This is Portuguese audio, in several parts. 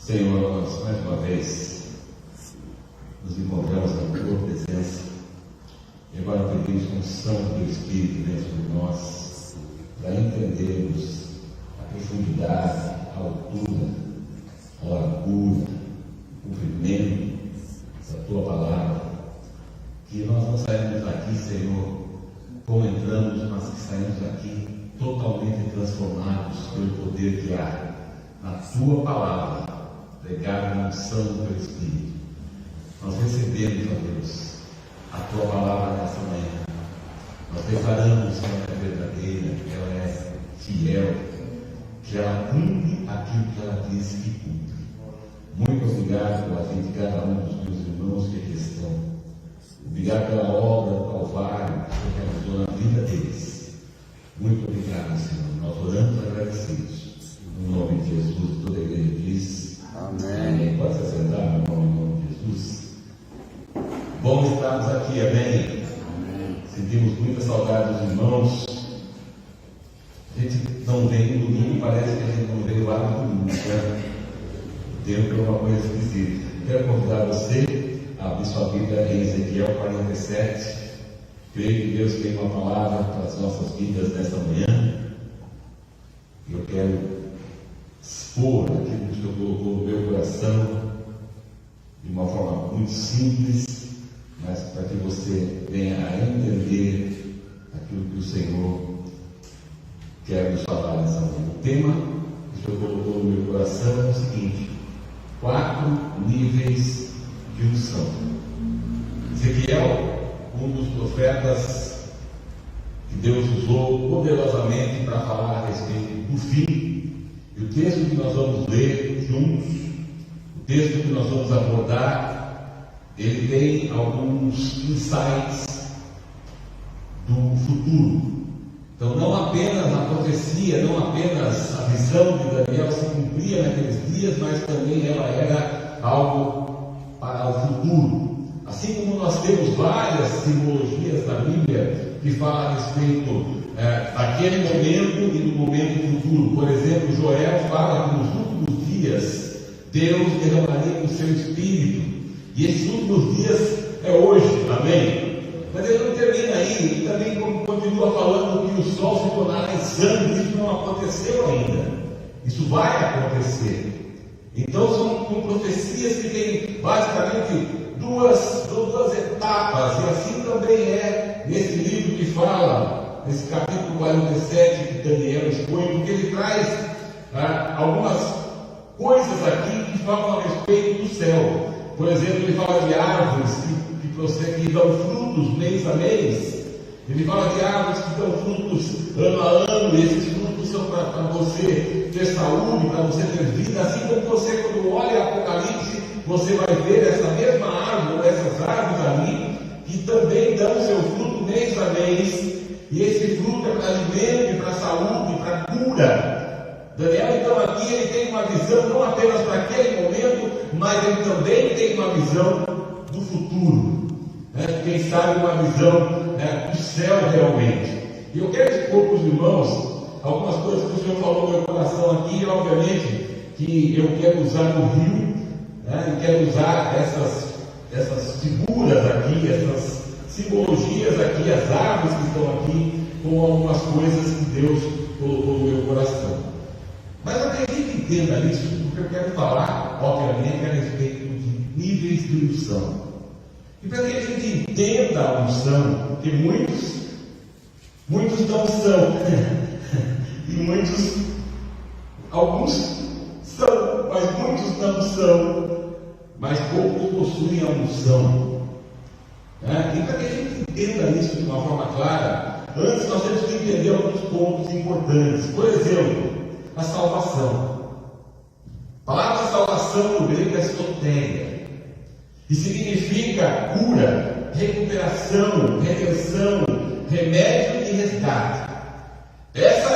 Senhor, nós mais uma vez nos encontramos na tua presença e agora pedimos unção do teu Espírito dentro de nós para entendermos a profundidade, a altura, a largura, o comprimento da tua palavra, que nós não saímos daqui, Senhor, como entramos, mas que saímos daqui totalmente transformados pelo poder que há na tua palavra, pregada na unção do teu Espírito. Nós recebemos, ó Deus, a tua palavra nessa manhã. Nós declaramos que ela é verdadeira, que ela é fiel, que ela cumpre aquilo que ela diz que cumpre. Muito obrigado pela vida de cada um dos meus irmãos que aqui estão. Obrigado pela obra do Calvário que você realizou na vida deles. Muito obrigado, Senhor. Nós oramos agradecidos. No nome de Jesus, toda a igreja diz amém. Pode se assentar, meu irmão, em nome de Jesus. Bom estarmos aqui, amém? Sentimos muita saudade dos irmãos. A gente não vem no domingo, parece que a gente não veio lá no domingo, né? O tempo é uma coisa esquisita. Quero convidar você a abrir sua Bíblia em Ezequiel 47. Creio que Deus tem uma palavra para as nossas vidas nesta manhã. Eu quero expor aquilo que o Senhor colocou no meu coração de uma forma muito simples, mas para que você venha a entender aquilo que o Senhor quer nos falar nessa manhã. O tema que o Senhor colocou no meu coração é o seguinte: 4 níveis de unção. Ezequiel, um dos profetas que Deus usou poderosamente para falar a respeito do fim. E o texto que nós vamos ler juntos, o texto que nós vamos abordar, ele tem alguns insights do futuro. Então, não apenas a profecia, não apenas a visão de Daniel se cumpria naqueles dias, mas também ela era algo para o futuro. Assim como nós temos várias simbologias da Bíblia que falam a respeito daquele momento e do momento futuro. Por exemplo, Joel fala que nos últimos dias Deus derramaria o seu Espírito. E esses últimos dias é hoje, amém? Mas ele não termina aí, ele também continua falando que o sol se tornará em sangue. Isso não aconteceu ainda. Isso vai acontecer. Então são profecias que têm basicamente duas etapas, e assim também é nesse livro que fala, nesse capítulo 47 que Daniel expõe, porque ele traz algumas coisas aqui que falam a respeito do céu. Por exemplo, ele fala de árvores que dão frutos mês a mês. Ele fala de árvores que dão frutos ano a ano, e esses frutos são para você ter saúde, para você ter vida. Assim como você, quando olha Apocalipse, você vai ver essa mesma árvore, essas árvores ali, que também dão seu fruto mês a mês, e esse fruto é para alimento, para saúde, para cura. Daniel, então, aqui ele tem uma visão não apenas para aquele momento, mas ele também tem uma visão do futuro, quem sabe uma visão do céu realmente. E eu quero expor para os irmãos algumas coisas que o Senhor falou no meu coração aqui, e obviamente que eu quero usar o rio, e quero usar essas figuras aqui, essas simbologias aqui, as árvores que estão aqui, com algumas coisas que Deus colocou no meu coração. Mas acredite, entenda isso, porque eu quero falar, obviamente, a respeito de níveis de unção. E para que a gente entenda a unção, porque muitos não são, e alguns são, mas muitos não são, mas poucos possuem a unção. E para que a gente entenda isso de uma forma clara, antes nós temos que entender alguns pontos importantes. Por exemplo, a salvação. A palavra salvação no grego é soteria, e significa cura, recuperação, redenção, remédio e resgate. Esse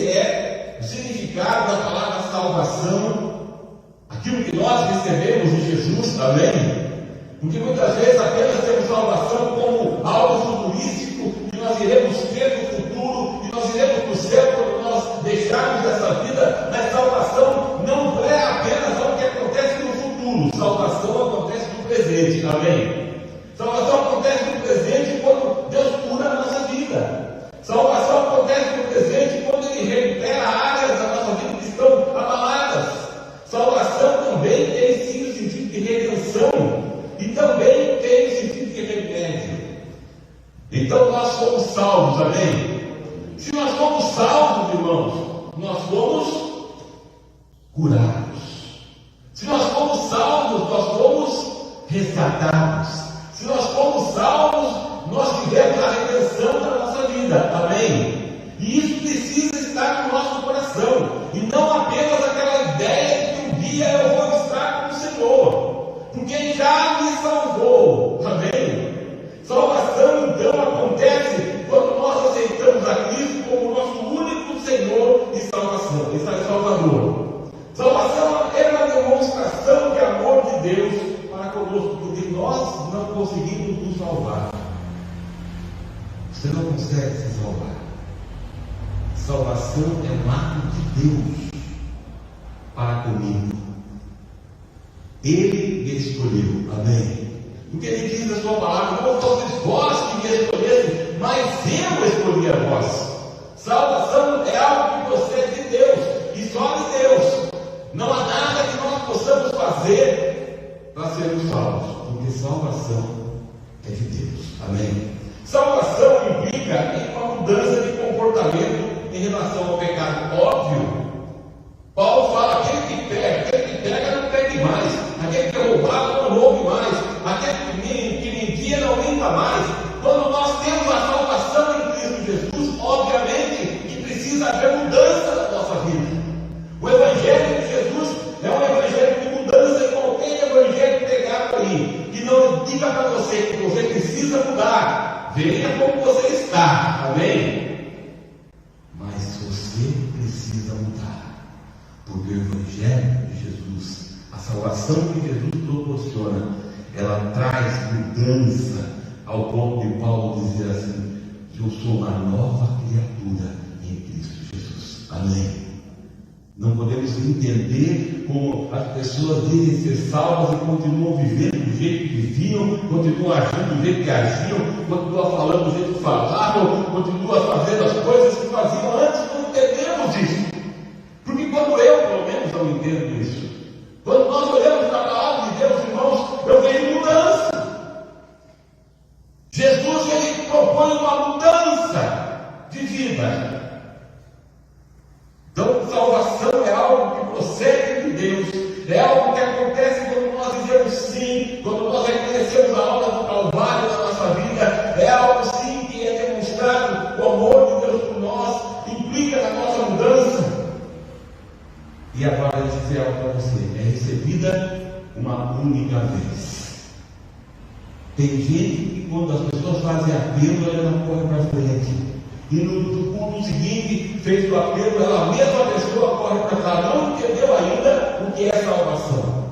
é o significado da palavra salvação, aquilo que nós recebemos de Jesus, amém? Porque muitas vezes apenas temos salvação como algo futurístico, que nós iremos ter no futuro, e nós iremos para o céu quando nós deixarmos essa vida. Mas salvação não é apenas amém? Salvação acontece no presente quando Deus cura a nossa vida. Salvação acontece no presente quando Ele recupera áreas da nossa vida que estão abaladas. Salvação também tem sim o sentido de redenção e também tem o sentido de remédio. Então nós somos salvos, amém? Se nós somos salvos, irmãos, nós fomos curados. Se nós fomos salvos, nós fomos resgatados. Se nós fomos salvos, nós tivemos a redenção da nossa vida, amém? E isso precisa estar no nosso coração, e não apenas aquela ideia de que um dia eu vou estar com o Senhor, porque Ele já me salvou, amém? Salvação então acontece quando nós aceitamos a Cristo como nosso único Senhor e salvação, e Salvador. Salvação é uma demonstração de amor de Deus para conosco, porque nós não conseguimos nos salvar. Você não consegue se salvar. Salvação é um ato de Deus para comigo. Ele me escolheu, amém? Porque Ele diz na sua palavra: não fosse vós que me escolhessem, mas eu escolhi a vós. Salvação é algo que procede de Deus, e só de Deus. Não há nada que nós possamos fazer para sermos salvos, porque salvação é de Deus, amém? Salvação implica em uma mudança de comportamento em relação ao pecado, óbvio. Paulo fala: aquele que pega não pegue mais, aquele que é roubado não roube mais, aquele que mentia não minta mais. Quando nós temos a salvação em Cristo Jesus, obviamente que precisa haver mudança na nossa vida. O Evangelho de Jesus é um Evangelho de mudança, e qualquer Evangelho pregado aí, que não diga para você que você precisa mudar, venha como você está, amém? Mas você precisa mudar, porque o Evangelho de Jesus, a salvação que Jesus proporciona, ela traz mudança, ao ponto de Paulo dizer assim: que eu sou uma nova criatura em Cristo Jesus, amém? Não podemos entender como as pessoas dizem ser salvas e continuam vivendo do jeito que viviam, continuam agindo do jeito que agiam, continuam falando do jeito que falavam, continuam fazendo as coisas que faziam antes. Não entendemos isso. Porque quando eu, pelo menos, não entendo isso, quando nós olhamos para a palavra de Deus, irmãos, eu vejo mudança. Jesus, Ele propõe uma mudança de vida. Então, salvação é algo que procede de Deus, é algo que acontece quando nós dizemos sim, quando nós reconhecemos a obra do Calvário na nossa vida, é algo sim que é demonstrado o amor de Deus por nós, implica na nossa mudança. E agora eu vou dizer algo para você: é recebida uma única vez. Tem gente que quando as pessoas fazem apelo, ela não corre para frente. E no culto seguinte, fez o apelo, ela, a mesma pessoa, corre para trás. Não entendeu ainda o que é salvação.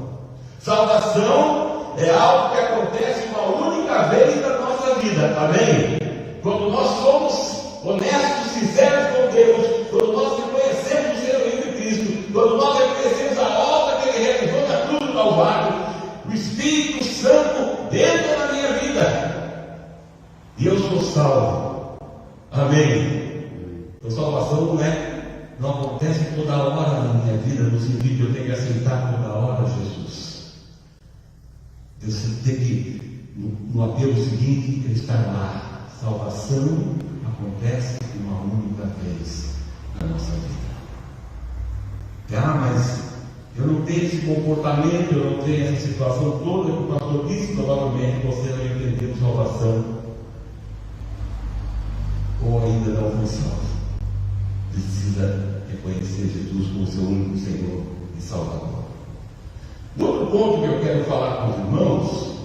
Salvação é algo que acontece uma única vez na nossa vida, amém? Quando nós somos honestos, sinceros com Deus, quando nós reconhecemos o Senhor de Cristo, quando nós reconhecemos a obra que Ele realizou na cruz do Calvário, o Espírito Santo entra na minha vida e eu sou salvo. Amém? Então salvação não acontece toda hora na minha vida, no sentido de eu tenho que aceitar toda hora Jesus. Eu tenho que, no apelo seguinte, estar lá. Salvação acontece uma única vez na nossa vida. Mas eu não tenho esse comportamento, eu não tenho essa situação toda que o pastor disse. Provavelmente você não entendeu salvação, ou ainda não foi salvo. Precisa reconhecer Jesus como seu único Senhor e Salvador. Outro ponto que eu quero falar com os irmãos,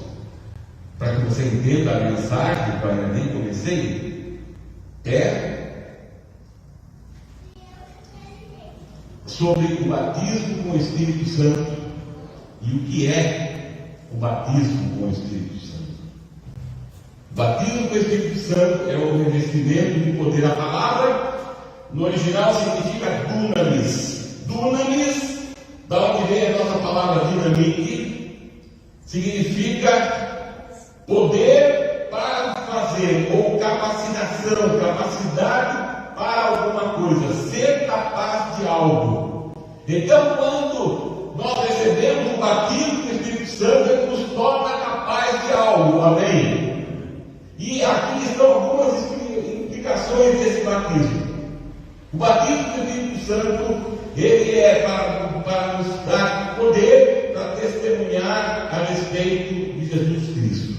para que você entenda a mensagem, para eu nem comecei, é sobre o batismo com o Espírito Santo e o que é o batismo com o Espírito Santo. Batismo com o Espírito Santo é o revestimento de poder. A palavra no original significa dunamis. Dunamis, da onde vem a nossa palavra dinamite, significa poder para fazer, ou capacitação, capacidade para alguma coisa, ser capaz de algo. Então, quando nós recebemos o batismo do Espírito Santo, ele nos torna capaz de algo, amém? E aqui estão algumas implicações desse batismo. O batismo do Espírito Santo, ele é para nos dar poder para testemunhar a respeito de Jesus Cristo.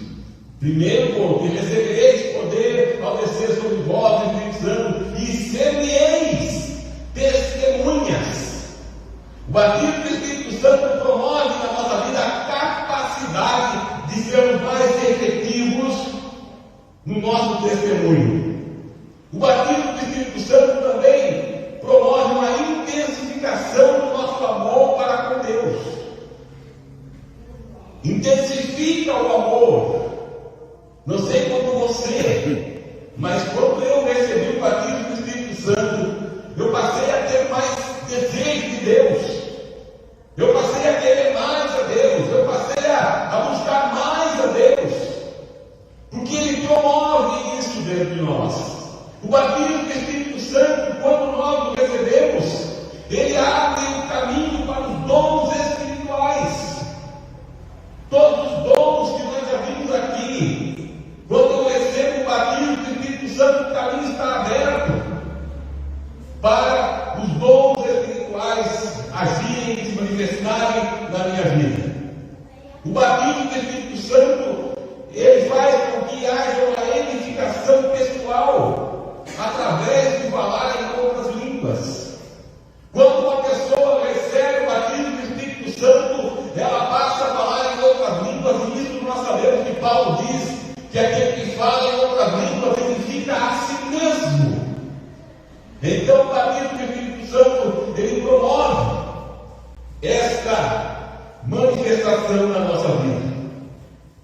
Primeiro ponto, e recebereis poder ao descer sobre vós o Espírito Santo, e ser-me-eis testemunhas. O batismo do Espírito Santo promove na nossa vida a capacidade de sermos mais efetivos no nosso testemunho. O batismo do Espírito Santo também promove uma intensificação do nosso amor para com Deus. Intensifica o amor. Não sei quanto você, mas quando eu recebi o batismo do Espírito Santo, eu passei a ter mais desejo de Deus. Eu passei a querer mais a Deus. Eu passei a buscar mais a Deus. Porque Ele promove isso dentro de nós. O batismo do Espírito Santo, quando nós o recebemos, ele abre o caminho para os dons espirituais. Todos os dons que nós já vimos aqui, quando eu recebo o batismo do Espírito Santo, o caminho está aberto para os dons espirituais agirem, se manifestarem na minha vida. O batismo do Espírito Santo, ele faz com que haja uma edificação pessoal através de falar em outras línguas. Quando uma pessoa recebe o batismo do Espírito Santo, ela passa a falar em outras línguas, e isso nós sabemos que Paulo diz que aquele que fala em outras línguas edifica a si mesmo. Então o batismo do Espírito Santo, ele promove esta manifestação na nossa vida.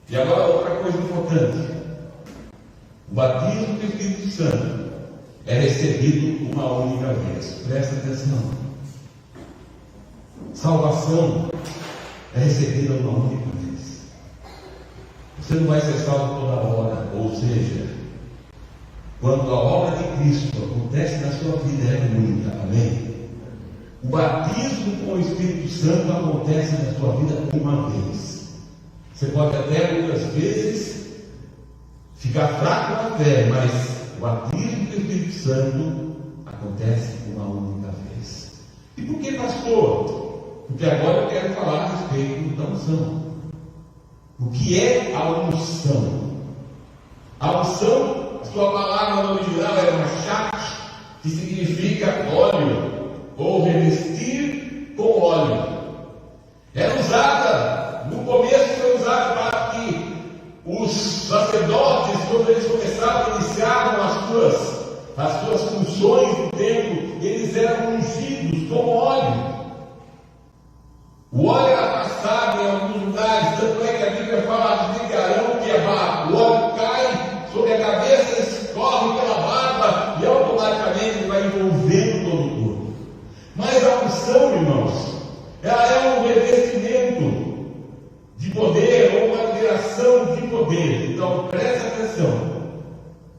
E agora outra coisa importante: o batismo do Espírito Santo é recebido uma única vez. Presta atenção. Salvação é recebida uma única vez. Você não vai ser salvo toda hora. Ou seja, quando a obra de Cristo acontece na sua vida, é única. Amém? O batismo com o Espírito Santo acontece na sua vida uma vez. Você pode até muitas vezes ficar fraco na fé, mas o batismo do Espírito Santo acontece uma única vez. E por que, pastor? Porque agora eu quero falar a respeito da unção. O que é a unção? A unção, a sua palavra no original é machate, que significa óleo, ou revestir com óleo. Era usada, no começo foi usada para que os sacerdotes, quando eles começavam, iniciavam as suas funções no templo, eles eram ungidos com óleo. O óleo era passado em alguns lugares, tanto é que a Bíblia fala de Arão, que o óleo cai sobre a cabeça, escorre pela barba e automaticamente ele vai envolvendo todo o corpo. Mas a unção, irmãos, ela é um revestimento de poder, ou uma liberação de poder. Então preste atenção,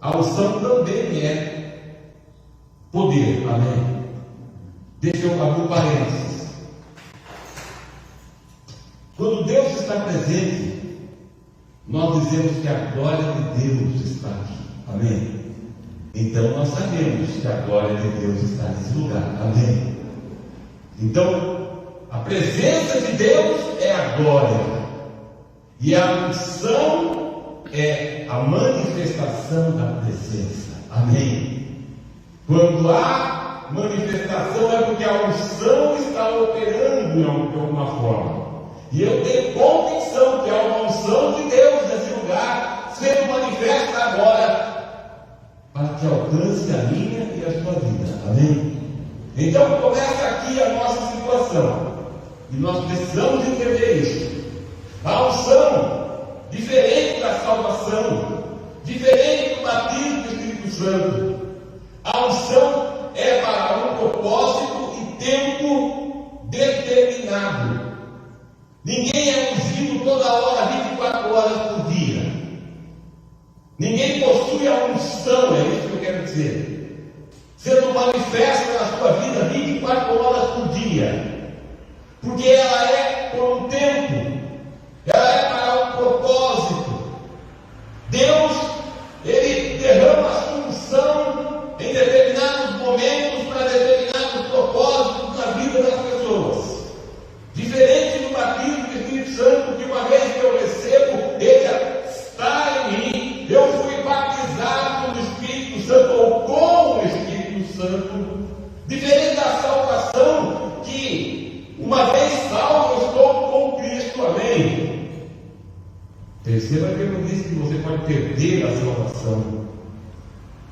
a unção também é poder, amém? Deixa eu abrir um parênteses. Quando Deus está presente, nós dizemos que a glória de Deus está aqui, amém? Então nós sabemos que a glória de Deus está nesse lugar, amém? Então a presença de Deus é a glória, e a unção é a manifestação da presença, amém? Quando há manifestação é porque a unção está operando de alguma forma. E eu tenho convicção que há uma unção de Deus nesse lugar, sendo manifesta agora, para que alcance a minha e a sua vida. Amém? Então começa aqui a nossa situação. E nós precisamos entender isso. A unção, diferente da salvação, diferente do batismo do Espírito Santo, a unção é para um propósito e tempo determinado. Ninguém é ungido toda hora, 24 horas por dia. Ninguém possui a unção, é isso que eu quero dizer, sendo manifesta na sua vida 24 horas por dia, porque ela é por um tempo, ela é para um propósito. Deus, Ele derrama a sua unção em determinados momentos para determinados propósitos na vida das pessoas. Diferente do batismo do Espírito Santo, que uma vez que eu recebo, ele está em mim, eu fui batizado no Espírito Santo ou com o Espírito Santo. Diferente da salvação, que uma vez salvo, eu estou com Cristo, amém? Perceba que eu não disse que você pode perder a salvação,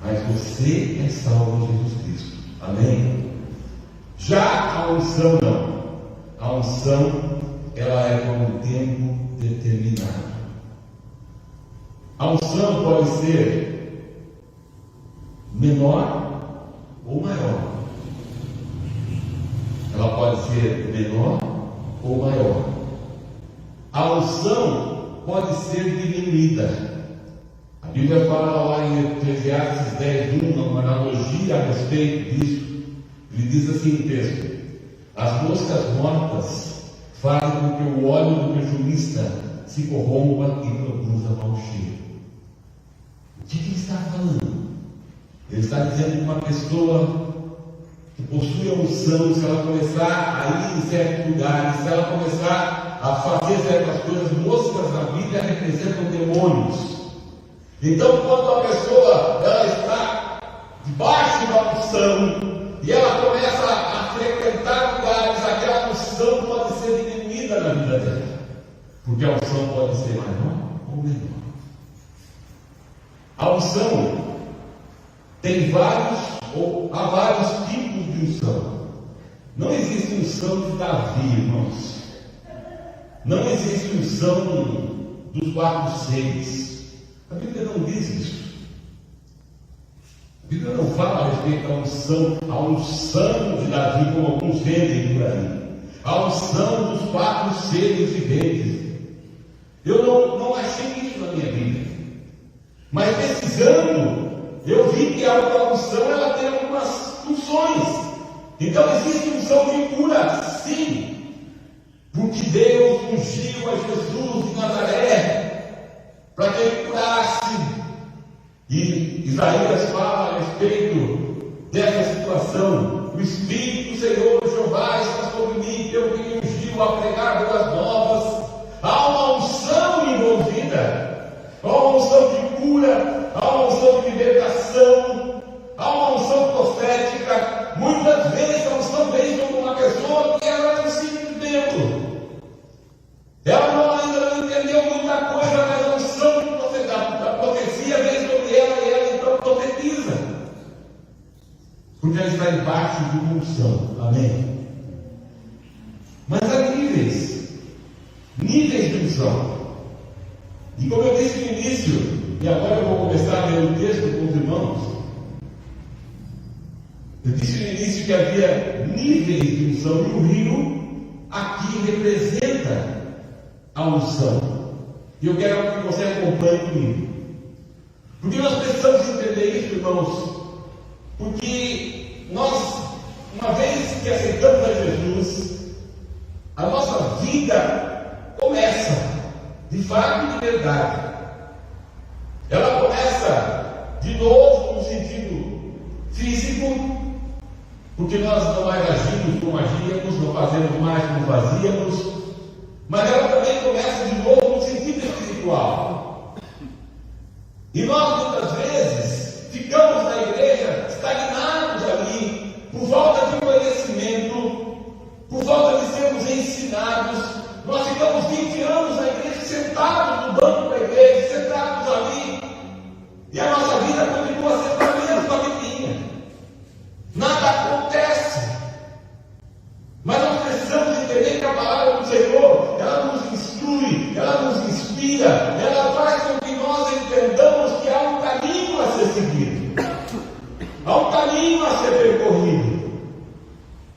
mas você é salvo em Jesus Cristo, amém? Já a unção não. A unção, ela é por um tempo determinado. A unção pode ser menor ou maior. Ela pode ser menor ou maior. A unção pode ser diminuída. A Bíblia fala lá em Eclesiastes 10:1, uma analogia a respeito disso. Ele diz assim no texto: as moscas mortas fazem com que o óleo do perfumista se corrompa e produza mau cheiro. O que ele está falando? Ele está dizendo que uma pessoa que possui a unção, se ela começar a ir em certos lugares, se ela começar a fazer certas coisas, moscas na Bíblia representam demônios. Então, quando a pessoa ela está debaixo da unção e ela começa a frequentar lugares, aquela unção pode ser diminuída na vida dela, porque a unção pode ser maior ou menor. A unção tem há vários tipos de unção. Não existe unção de Davi, irmãos. Não existe unção dos 4 seres. A Bíblia não diz isso. A Bíblia não fala a respeito da unção, a unção de Davi, como alguns vendem por aí. A unção dos 4 seres viventes. Eu não achei isso na minha Bíblia. Mas pesquisando, eu vi que a unção ela tem algumas funções. Então existe unção de cura, sim. Porque Deus ungiu a Jesus de Nazaré para que ele curasse. E Isaías fala a respeito dessa situação. O Espírito do Senhor Jeová está sobre mim, pelo que me ungiu a pregar boas novas. Há uma unção envolvida. Há uma unção de cura, há uma unção de libertação, há uma unção profética. Muitas vezes a unção vem sobre uma pessoa que ela é um simples membro. Ela ainda não entendeu muita coisa, mas a unção da profecia vem sobre ela e ela então profetiza. Porque ela está embaixo de uma unção. Amém? Mas há níveis de unção. E como eu disse no início, e agora eu vou começar a ler o texto com os irmãos, eu disse no início que havia níveis de unção, e o rio aqui representa a unção. E eu quero que você acompanhe comigo. Porque nós precisamos entender isso, irmãos, porque nós, uma vez que aceitamos a Jesus, a nossa vida começa. De fato, de verdade. Ela começa de novo no sentido físico, porque nós não mais agimos como agíamos, não fazemos mais como fazíamos, mas ela também começa de novo no sentido espiritual. E nós muitas vezes ficamos na igreja estagnados ali, por falta de conhecimento, por falta de sermos ensinados. Nós ficamos 20 anos na igreja, sentados no banco da igreja, sentados ali, e a nossa vida continua sendo a mesma vidinha. Nada acontece. Mas nós precisamos entender que a palavra do Senhor, ela nos instrui, ela nos inspira, ela faz com que nós entendamos que há um caminho a ser seguido, há um caminho a ser percorrido.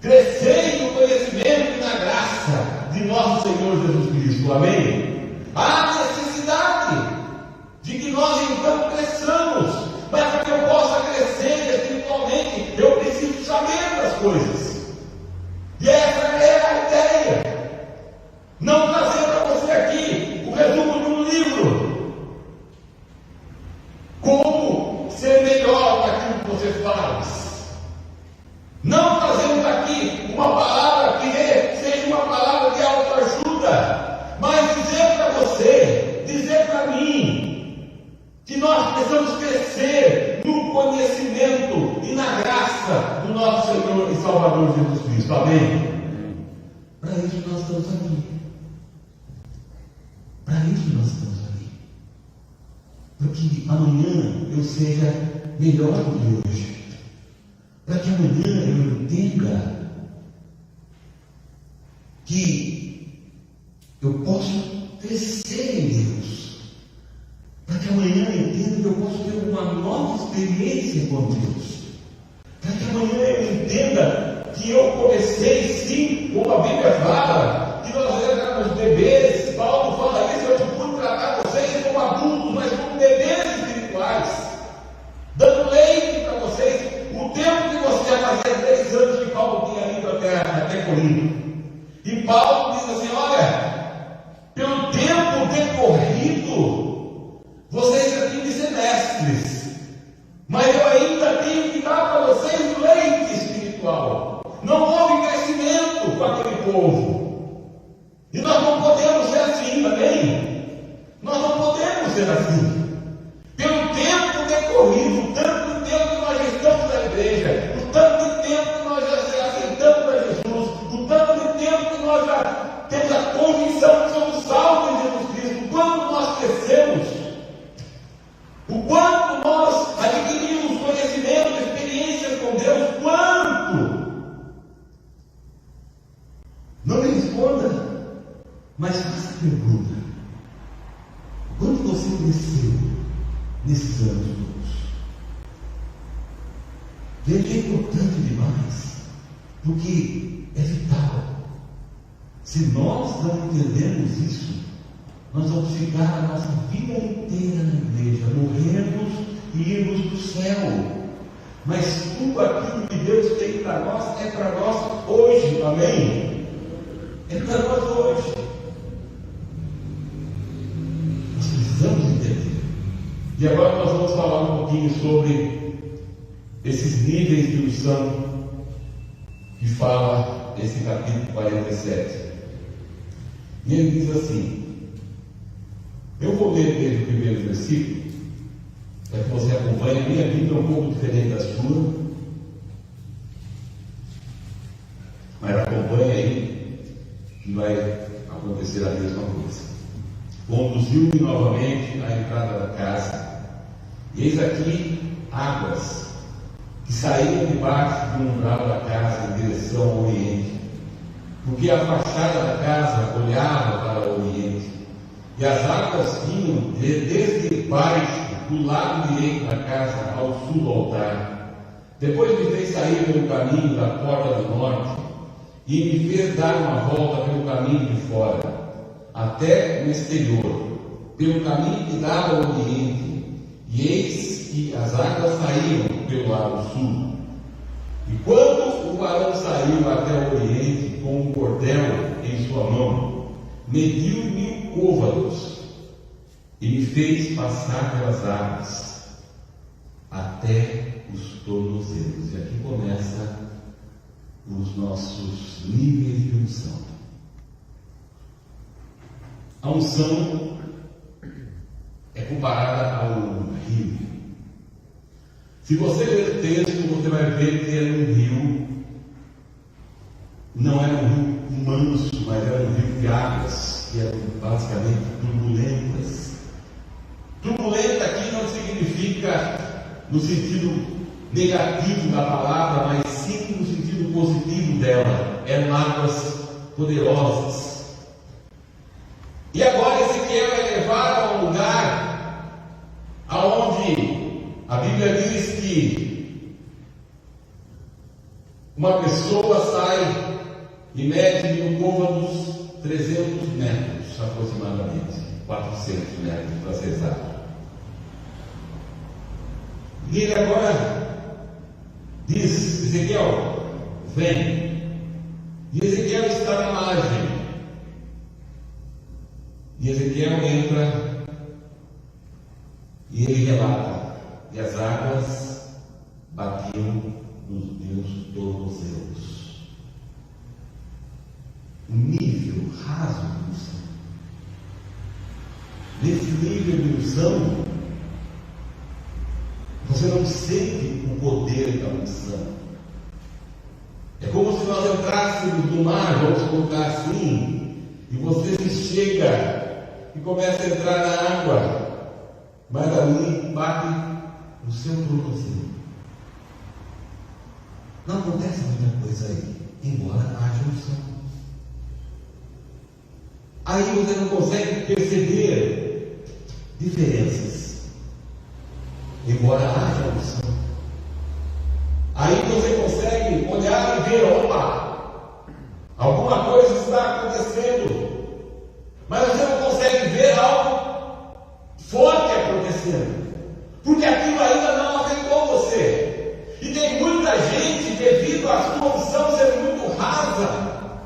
Crescei no conhecimento e na graça de nosso Senhor Jesus Cristo. Amém? Há necessidade de que nós então cresçamos Para isso nós estamos aqui. Para isso nós estamos aqui. Para que amanhã eu seja melhor do que hoje. Para que amanhã eu entenda que eu posso crescer em Deus. Para que amanhã eu entenda que eu posso ter uma nova experiência com Deus. Para que amanhã eu entenda que eu comecei sim, como a Bíblia fala, que nós éramos bebês. Paulo fala isso, eu pude tratar vocês como adultos, mas como bebês espirituais, dando leite para vocês. O tempo que você já fazia 3 anos que Paulo tinha ido até Corinto. E Paulo diz assim: olha, pelo tempo decorrido, vocês já têm de ser mestres, mas eu ainda tenho que dar para vocês leite espiritual. Não houve crescimento com aquele povo. E nós não podemos ser assim, amém? Nós não podemos ser assim. Pelo tempo decorrido, o tanto de tempo que nós já estamos na igreja, o tanto de tempo que nós já aceitamos a Jesus, o tanto de tempo que nós já temos a convicção que somos salvos em Jesus Cristo, o quanto nós crescemos, o quanto nós adquirimos conhecimento, experiências com Deus, quanto. Não me responda, mas faça a pergunta: quanto você cresceu nesses anos todos? Veja que é importante demais, porque é vital. Se nós não entendemos isso, nós vamos ficar a nossa vida inteira na igreja, morrermos e irmos para o céu. Mas tudo aquilo que Deus tem para nós é para nós hoje, amém? É para nós hoje. Nós precisamos entender. E agora nós vamos falar um pouquinho sobre esses níveis de unção que fala esse capítulo 47. E ele diz assim, eu vou ler desde o primeiro versículo, para que você acompanhe. A minha Bíblia é um pouco diferente da sua, mas acompanhe aí, que vai acontecer a mesma coisa. Conduziu-me novamente à entrada da casa, e eis aqui águas que saíam debaixo do umbral da casa em direção ao oriente, porque a fachada da casa olhava para o oriente, e as águas vinham desde baixo, do lado direito da casa, ao sul do altar. Depois me fez sair pelo caminho da porta do norte, e me fez dar uma volta pelo caminho de fora, até o exterior, pelo caminho que dava ao oriente, e eis que as águas saíam pelo lado sul. E quando o varão saiu até o oriente, com um cordel em sua mão, mediu 1000 côvados, e me fez passar pelas águas, até os tornozelos. E aqui começa os nossos níveis de unção. A unção é comparada a um rio. Se você ler o texto, você vai ver que era um rio, não era um rio manso, mas era um rio de águas, que eram basicamente turbulentas. Turbulenta aqui não significa no sentido negativo da palavra, mas sim no sentido positivo dela. Eram águas poderosas. E agora Ezequiel é levado a um lugar aonde a Bíblia diz que uma pessoa sai e mede 1000 côvados, 300 metros aproximadamente, 400 metros para ser exato. E ele agora diz: Ezequiel, vem. E Ezequiel está na margem. E Ezequiel entra e ele relata: e as águas batiam nos meus tornozelos. Um nível raso de unção. Nesse nível de unção, você não sente o poder da unção. É como se nós entrássemos pássaros do mar, vamos colocar assim, e você se chega e começa a entrar na água, mas ali bate no seu tornozelo. Não acontece muita coisa aí, embora haja unção. Aí você não consegue perceber diferenças, embora haja unção. Aí você consegue olhar e ver, opa, alguma coisa está acontecendo, mas você não consegue ver algo forte acontecendo, porque aquilo ainda não afetou você. E tem muita gente, devido à sua unção ser muito rasa,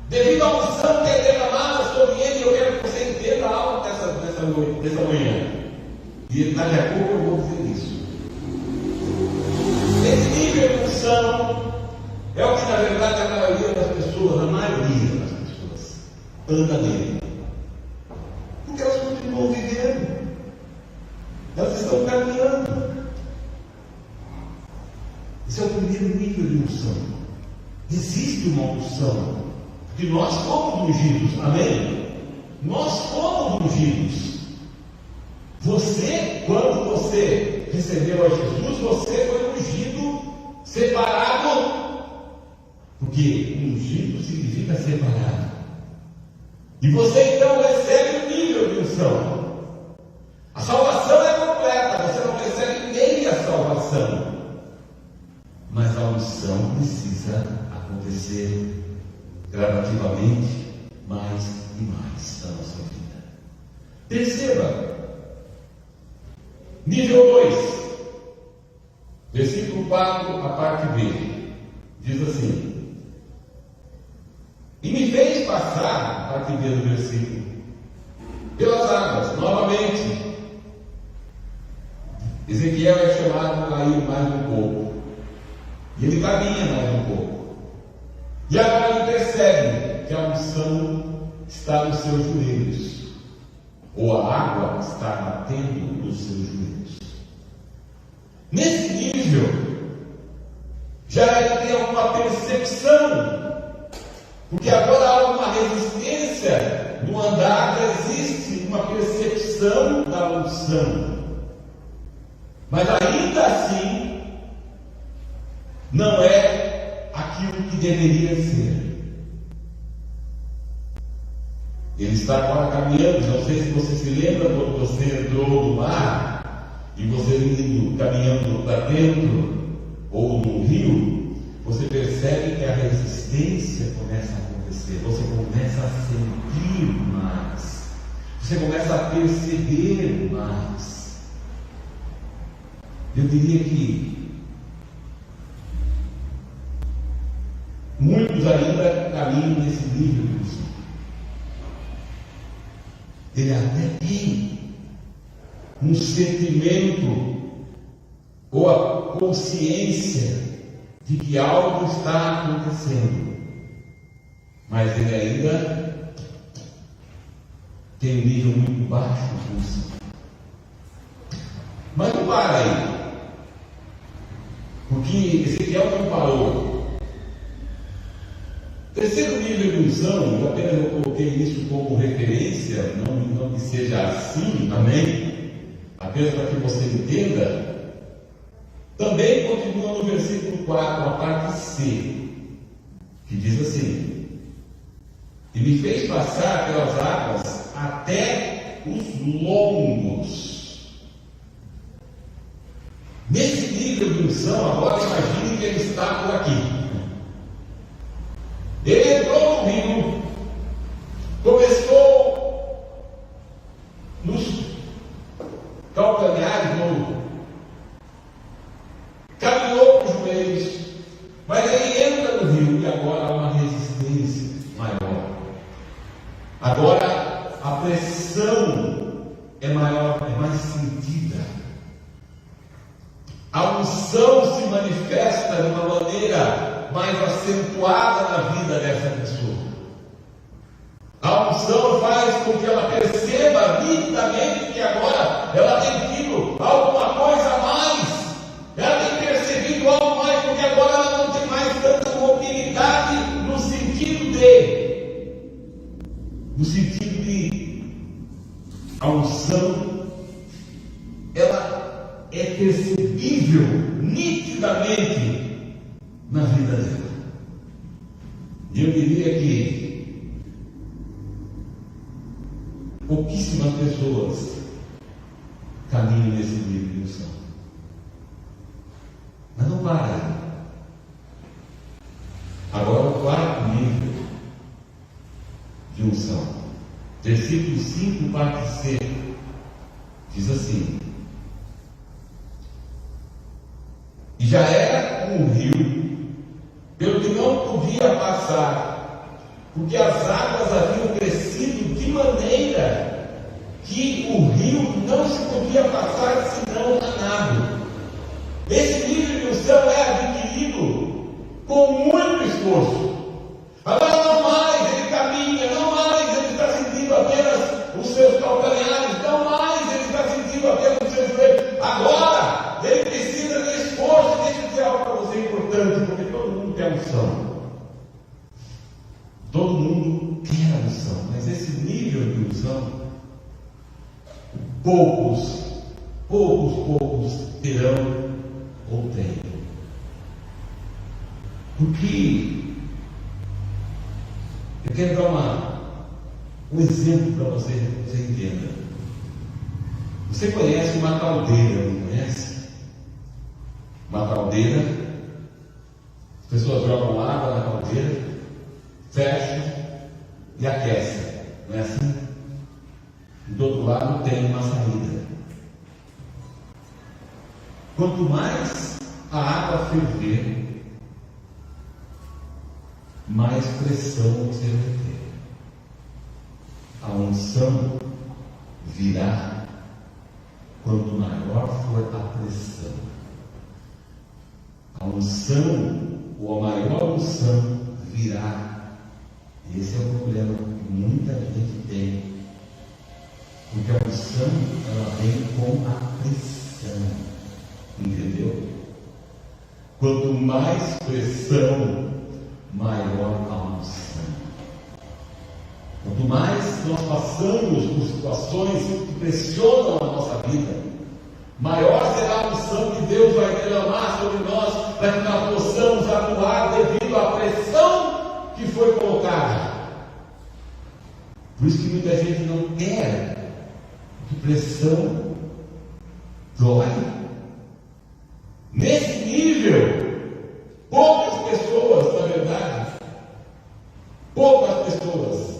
devido à unção que é derramada sobre ele, eu quero que você entenda algo dessa manhã. E daqui a pouco eu vou dizer isso. Esse nível de unção é o que, na verdade, a maioria das pessoas anda nele. Porque elas continuam vivendo. Elas estão caminhando. Esse é o primeiro nível de unção. Existe uma unção. Porque nós fomos ungidos. Amém? Nós fomos ungidos. Você, quando você recebeu a Jesus, você foi ungido, separado. Porque ungido significa separado. E você então recebe o nível de unção. A salvação é completa, você não recebe meia salvação. Mas a unção precisa acontecer gradativamente, mais e mais na nossa vida. Perceba, nível 2, versículo 4, a parte B, diz assim: e me fez passar, a parte B do versículo, pelas águas, novamente. Ezequiel é chamado a ir mais um pouco, e ele caminha mais um pouco. E agora ele percebe que a unção está nos seus joelhos, ou a água está batendo nos seus joelhos. Nesse nível, já ele tem alguma percepção, porque agora há uma resistência no andar, existe uma percepção da unção, mas ainda assim, não é aquilo que deveria ser. Ele está agora caminhando. Não sei se você se lembra quando você entrou no mar e você indo caminhando para dentro ou no rio, você percebe que a resistência começa a acontecer. Você começa a sentir mais. Você começa a perceber mais. Eu diria que muitos ainda caminham nesse nível de unção. Ele até tem um sentimento ou a consciência de que algo está acontecendo, mas ele ainda tem um nível muito baixo de unção. Mas não para aí, porque Ezequiel não parou. Terceiro nível de unção, apenas eu coloquei isso como referência, não que seja assim, amém? Apenas para que você entenda. Também continua no versículo 4, a parte C, que diz assim: e me fez passar pelas águas até os lombos. Nesse nível de unção, agora imagine que ele está por aqui. Ele entrou no rio, começou nos calcanhares, caminhou para os joelhos, mas ele entra no rio e agora há uma resistência maior. Agora a pressão é maior, é mais sentida. A unção se manifesta de uma maneira mais acentuada na vida dessa pessoa. A unção faz com que ela perceba nitidamente que agora ela tem tido alguma coisa a mais. Ela tem percebido algo mais, porque agora ela não tem mais tanta mobilidade no sentido no sentido de a unção, ela é percebível nitidamente na vida dela. E eu diria que pouquíssimas pessoas caminham nesse nível de unção. Mas não para aí. Agora o quarto nível de unção. Versículo 5, parte C, diz assim: e já era um rio, pelo que não podia passar, porque as águas haviam crescido de maneira que o rio não se podia passar senão a nado. Esse nível de unção é adquirido com muito esforço. Agora não mais ele caminha, não mais ele está sentindo apenas os seus calcanhares, não mais ele está sentindo apenas os seus joelhos. Agora ele precisa de esforço. Deixa eu dizer algo para você importante, porque todo mundo quer unção. Todo mundo quer a unção, mas esse nível de unção, poucos terão ou têm. Porque eu quero dar um exemplo para você entenda. Você conhece uma caldeira, não conhece? Uma caldeira, as pessoas jogam água na caldeira, fecham e aquecem, não é assim? E do outro lado tem uma saída. Quanto mais a água ferver, mais pressão você vai ter. A unção virá quanto maior for a pressão. A unção, ou a maior unção, virá. Esse é o problema que muita gente tem. Porque a unção, ela vem com a pressão. Entendeu? Quanto mais pressão, maior a unção. Quanto mais nós passamos por situações que pressionam a nossa vida, maior será a unção que Deus vai derramar sobre nós, para que nós possamos atuar devido à pressão que foi colocada. Por isso que muita gente não quer, porque pressão dói. Nesse nível, poucas pessoas, na verdade, poucas pessoas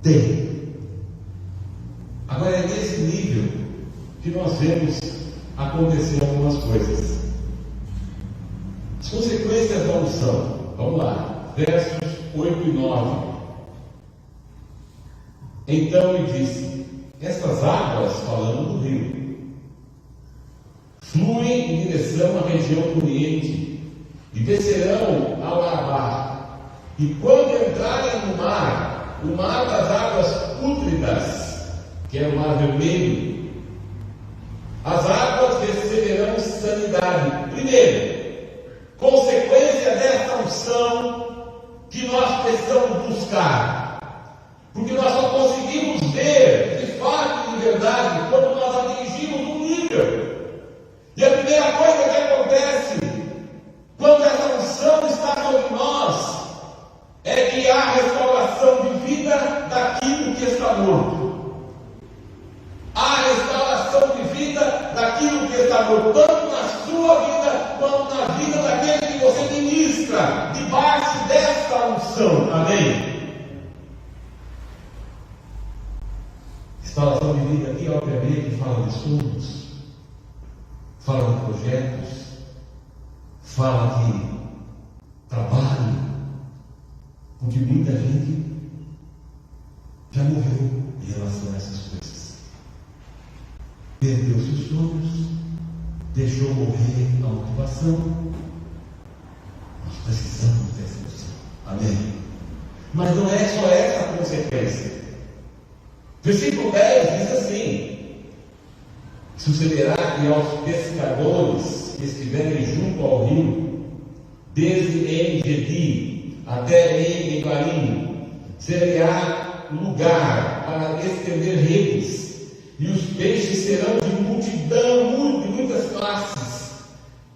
têm. Agora é nesse nível que nós vemos acontecer algumas coisas. As consequências da unção. Vamos lá, versos 8 e 9. Então ele disse: estas águas, falando do rio, fluem em direção à região do Oriente e descerão ao Arabá. E quando entrarem no mar, o mar das águas pútridas, que é o mar vermelho, as águas receberão sanidade. Primeiro, consequência dessa unção que nós precisamos buscar, porque nós só conseguimos ver de fato e de verdade quando nós atingimos um nível. E a primeira coisa que acontece quando essa unção está sobre nós é que há restauração de vida daquilo que está morto. Há restauração de vida daquilo que está morto, tanto na sua vida quanto na vida daquele que você ministra debaixo desta unção. Amém? Restauração de vida aqui, obviamente, fala de sonhos, fala de projetos, fala de trabalho, porque muita gente já morreu em relação a essas coisas. Perdeu seus sonhos, deixou morrer a motivação. Nós precisamos dessa unção. Amém? Mas não é só essa a consequência. Versículo 10 diz assim: sucederá que aos pescadores que estiverem junto ao rio, desde Engedi até Engarim, será lugar para estender redes, e os peixes serão de multidão, de muitas classes,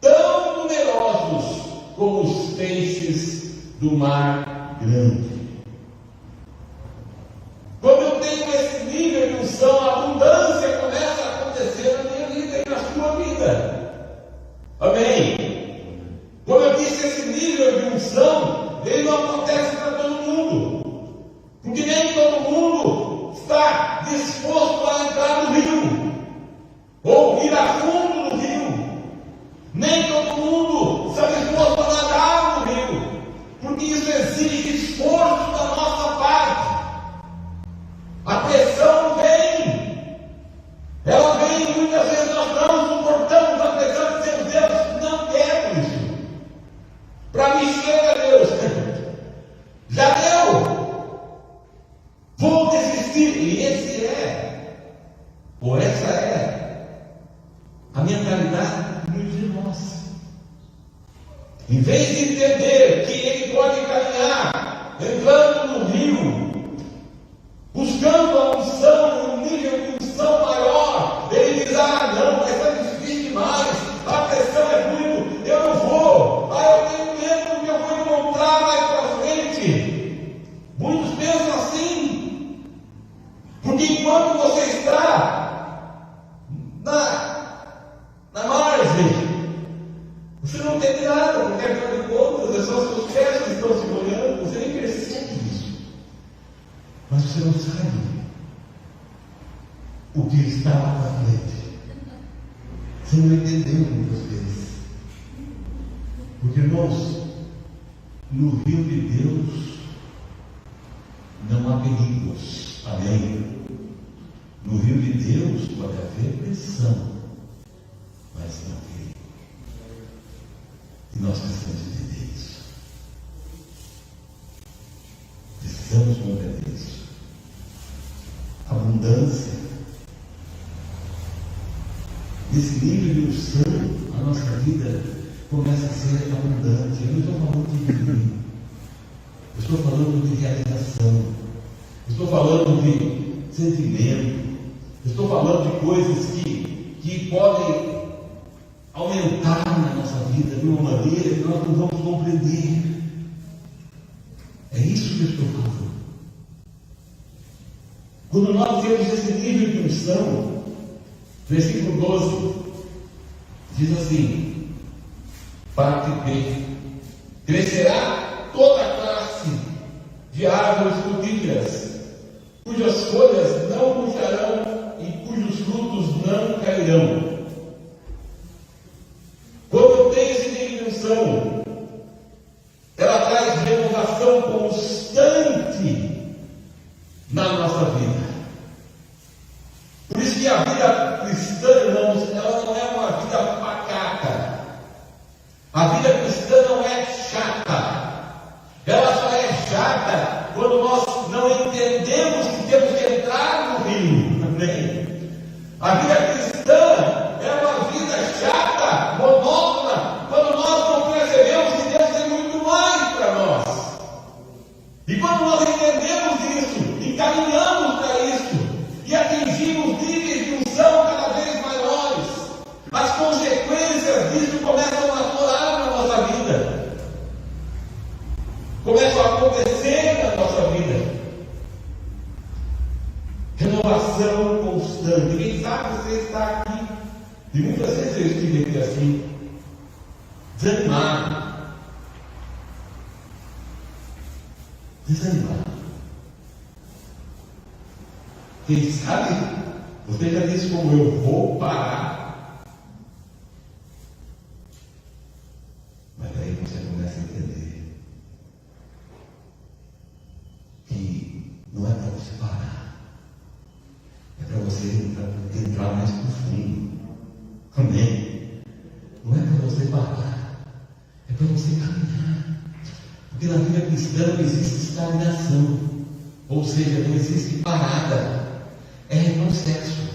tão numerosos como os peixes do mar grande. Quando eu tenho esse nível de unção, a abundância começa a acontecer na minha vida e na sua vida. Amém? Como eu disse, esse nível de unção, ele não acontece para todo mundo, porque nem todo mundo está disposto a entrar no rio, ou ir a fundo no rio. Nem todo mundo está disposto a nadar no rio, porque isso exige esforço da nossa parte. A pressão vem, ela vem, muitas vezes nós não suportamos a pressão, dizemos: Deus, não quero isso, para mim chega, Deus, já deu, vou desistir. E esse ou essa é a mentalidade de muitos de nós. Em vez de entender que ele pode caminhar entrando no rio, buscando a unção, um nível de unção maior, ele diz: não, vai ser difícil demais, a pressão é muito, eu não vou, eu tenho medo que eu vou encontrar mais para frente. Muitos pensam assim, porque enquanto você está na margem, você não tem nada, porque afinal de contas, é só os seus pés que estão se molhando, você nem percebe isso. Mas você não sabe o que está lá na frente. Você não entendeu muitas vezes. Porque, irmãos, no rio de Deus não há perigos. Amém? No rio de Deus pode haver pressão, mas não perigo. E nós precisamos entender isso. Precisamos compreender isso. Abundância. Nesse nível de unção, a nossa vida começa a ser abundante. Eu não estou falando de dinheiro. Eu estou falando de realização. Eu estou falando de sentimento. Eu estou falando de coisas que podem aumentar na nossa vida de uma maneira que nós não vamos compreender. É isso que eu estou falando. Quando nós temos esse nível de unção, versículo 12 diz assim: parte B, crescerá toda a classe de árvores frutíferas, cujas folhas não murcharão e cujos frutos não cairão. Quando eu tenho esse nível de unção, ela traz renovação constante na nossa vida. Por isso que a vida cristã, irmãos, ela não é uma vida pacata. A vida cristã não é chata. Ela só é chata quando nós não entendemos que temos que entrar no rio. Amém? A vida cristã é uma vida chata, monótona, quando nós não percebemos que Deus tem muito mais para nós. E quando nós entendemos isso, e caminhamos para isso, e atingimos níveis de unção cada vez maiores, as consequências disso começam a aflorar na nossa vida, começam a acontecer na nossa vida. Renovação constante. Quem sabe você está aqui, e muitas vezes eu estive aqui assim, desanimado. Quem sabe você já disse: como eu vou parar. Mas aí você começa a entender que não é para você parar, é para você entrar mais profundo. Amém? Não é para você parar, é para você caminhar. Porque na vida cristã não existe estagnação, ou seja, não existe parada. É retrocesso.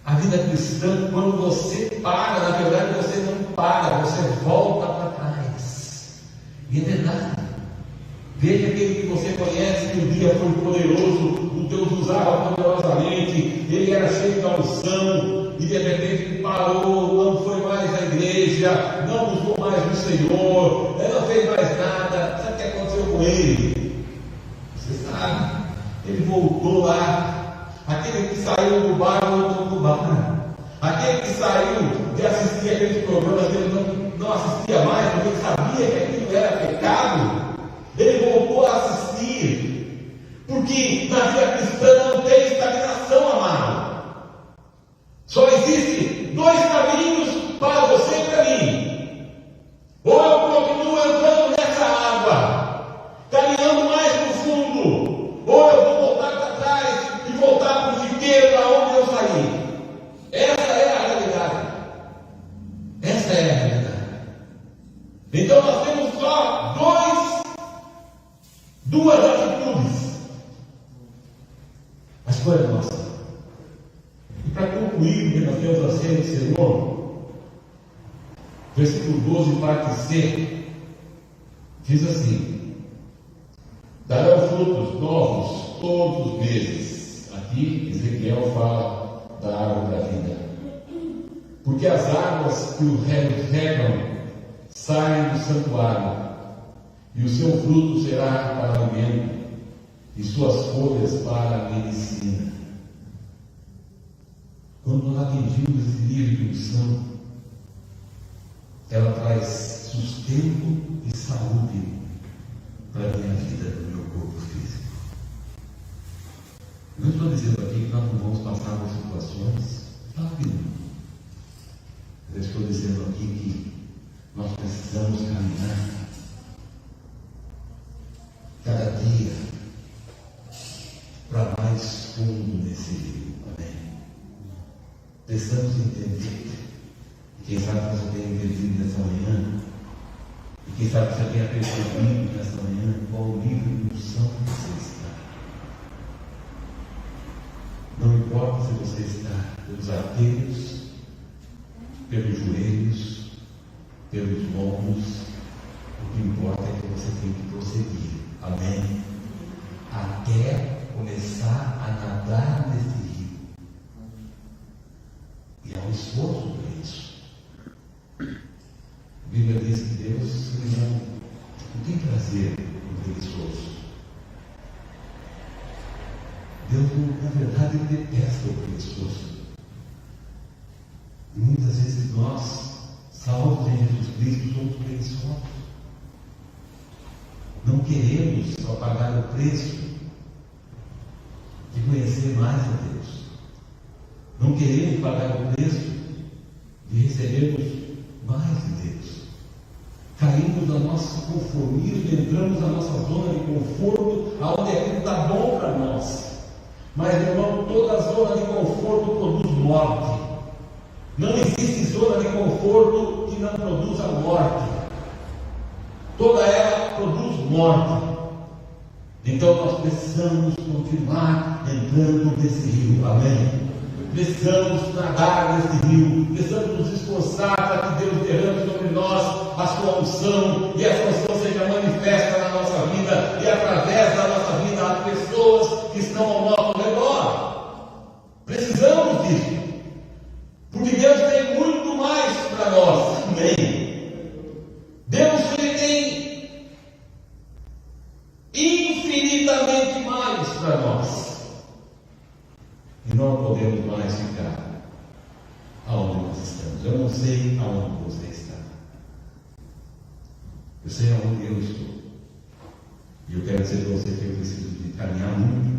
A vida cristã, quando você para, na verdade você não para, você volta para trás. E é verdade. Veja aquele que você conhece, que um dia foi poderoso, o Deus usava poderosamente, ele era cheio da unção, e de repente ele parou, não foi mais à igreja, não buscou mais o Senhor, ele não fez mais nada. Sabe o que aconteceu com ele? Você sabe, ele voltou lá. Aquele que saiu do bar voltou do bar. Aquele que saiu de assistir aqueles programas, ele não assistia mais, porque ele sabia que aquilo era pecado. Ele voltou a assistir, porque na vida cristã não tem estagnação, amado. Só existe dois caminhos para você e para mim. Ou eu continuo entrando nessa água, caminhando mais para o fundo, ou eu vou voltar para trás e voltar para o chiqueiro da onde eu saí. Essa é a realidade. Essa é a realidade. Então nós temos só duas atitudes. A escolha é nossa. E para concluir, nós temos a ceia do Senhor, versículo 12, parte C, diz assim: darão frutos novos todos os meses. Aqui Ezequiel fala da árvore da vida. Porque as águas que o regam saem do santuário, e o seu fruto será para alimento, e suas folhas para a medicina. Quando nós atingimos esse nível de unção, ela traz sustento e saúde para a minha vida, do meu corpo físico. Não estou dizendo aqui que nós não vamos passar por situações, claro que não. Eu estou dizendo aqui que nós precisamos caminhar cada dia para mais fundo nesse rio. Amém? Precisamos entender, e quem sabe você tenha entendido nessa manhã, e quem sabe você tenha percebido nessa manhã qual o nível de unção que você está. Não importa se você está pelos arteiros, pelos joelhos, pelos lombos, o que importa é que você tem que prosseguir. Amém? Até começar a nadar nesse rio. E há um esforço para isso. A Bíblia diz que Deus não tem prazer no preguiçoso. Deus, na verdade, ele detesta o preguiçoso. E muitas vezes nós, salvos em Jesus Cristo, somos preguiçosos. Não queremos só pagar o preço de conhecer mais a Deus. Não queremos pagar o preço de recebermos mais de Deus. Caímos no nosso conformismo, entramos na nossa zona de conforto, aonde aquilo está bom para nós. Mas, meu irmão, toda zona de conforto produz morte. Não existe zona de conforto que não produza morte. Toda ela produz morte. Então nós precisamos continuar entrando nesse rio. Amém? Precisamos nadar nesse rio. Precisamos nos esforçar para que Deus derrame sobre nós a sua unção, e a sua unção seja manifesta na nossa vida, e através da nossa vida as pessoas que estão ao nosso redor. Precisamos disso, porque Deus tem muito mais para nós. Amém? Deus, ele tem infinitamente mais para nós, e não podemos mais ficar aonde nós estamos. Eu não sei aonde você está, eu sei aonde eu estou, e eu quero dizer para você que eu preciso de caminhar muito